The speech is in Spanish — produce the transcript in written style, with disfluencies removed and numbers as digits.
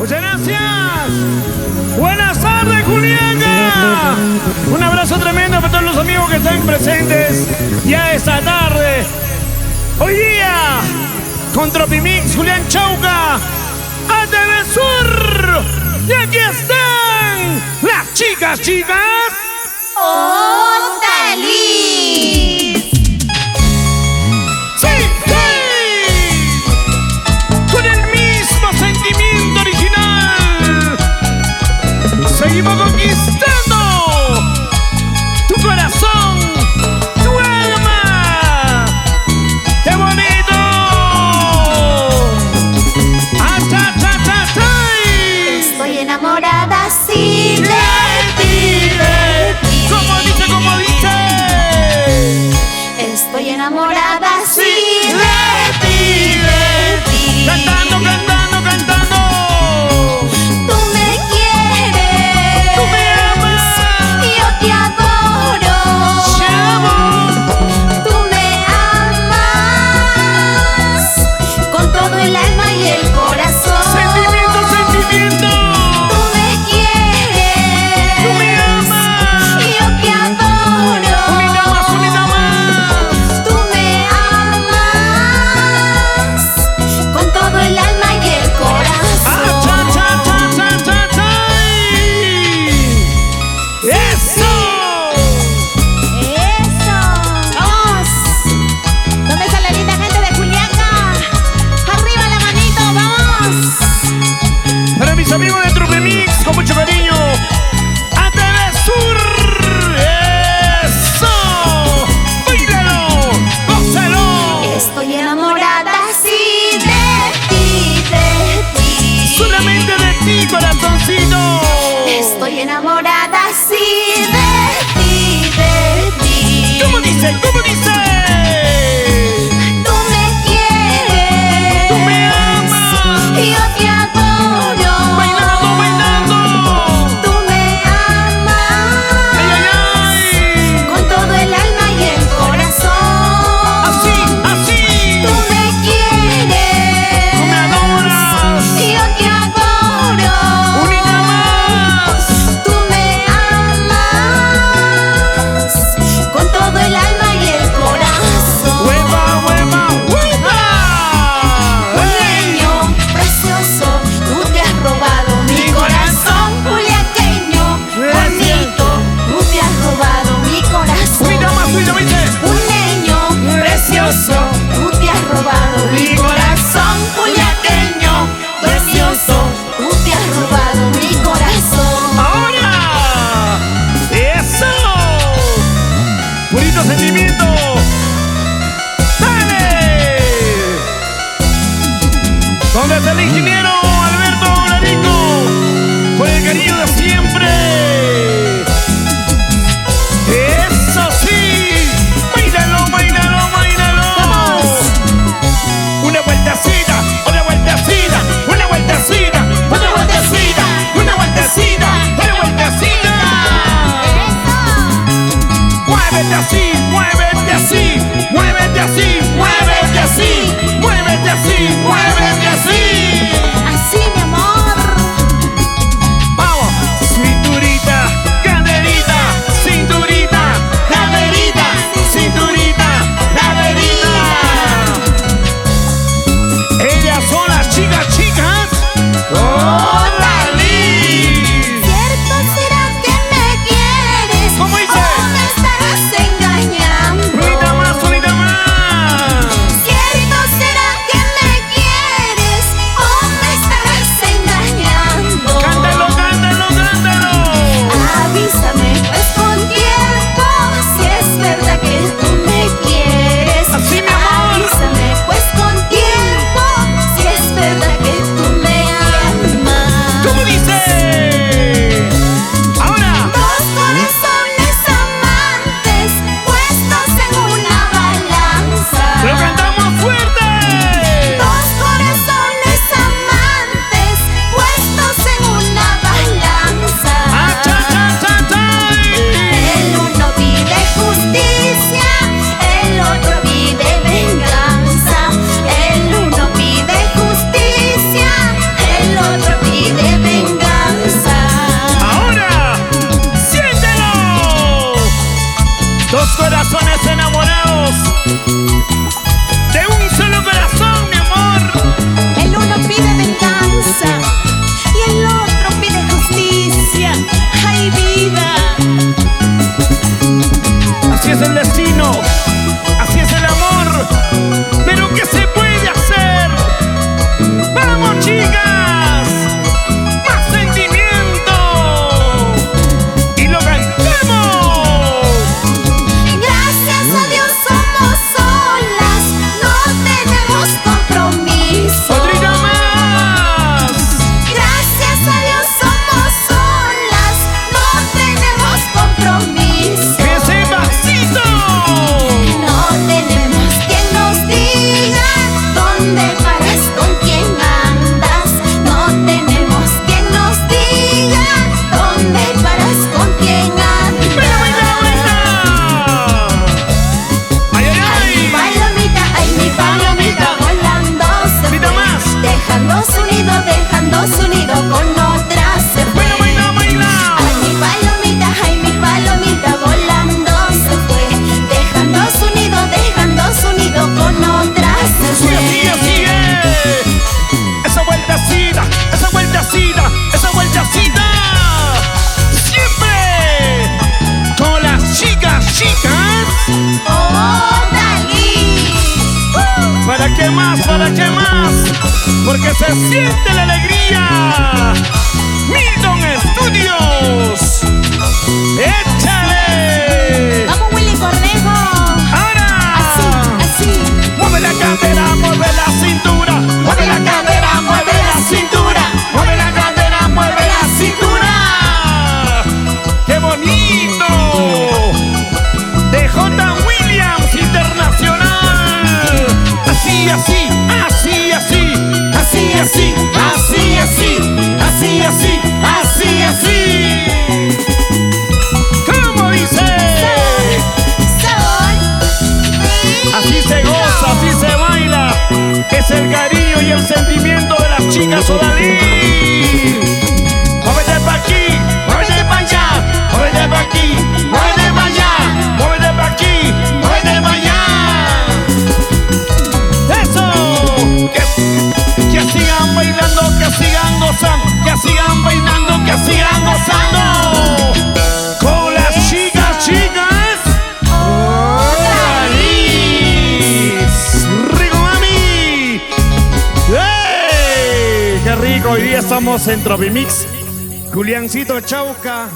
Muchas gracias. Buenas tardes, Juliana. Un abrazo tremendo para todos los amigos que están presentes ya esta tarde. Hoy día, con Tropimix, Julián Chauca, ATV Sur. Y aquí están las chicas. ¡Otalis! ¡Sí! Con el mismo sentimiento original. Seguimos conquistando tu corazón, tu alma. ¡Qué bonito! Estoy enamorada, sí, de ti. ¿Cómo dice? qué más? ¿Para qué más? Porque se siente la alegría. Milton Studios. ¡Échale! Vamos, Willy Cornejo. ¡Ahora! Así. Mueve la cadera, mueve la cintura. Mueve la cadera, mueve la cintura. Mueve la cadera, mueve la cintura. ¡Qué bonito! De J. Williams Internacional. Así, así, así, así. Así, así, así, así. Así, así, así, así. ¿Cómo dice? Así se goza, así se baila. Es el cariño y el sentimiento de las chicas Odalí. Muévete pa' aquí, muévete pa' allá. Muévete pa' aquí, muévete pa' allá. Muévete pa' aquí, muévete pa' allá. ¡Eso! Que sigan bailando, que sigan gozando. Que sigan bailando, que sigan gozando. Con las chicas, chicas. ¡Rico, mami! ¡Ey! ¡Qué rico! Hoy día estamos en Tropimix. Juliancito Chauca.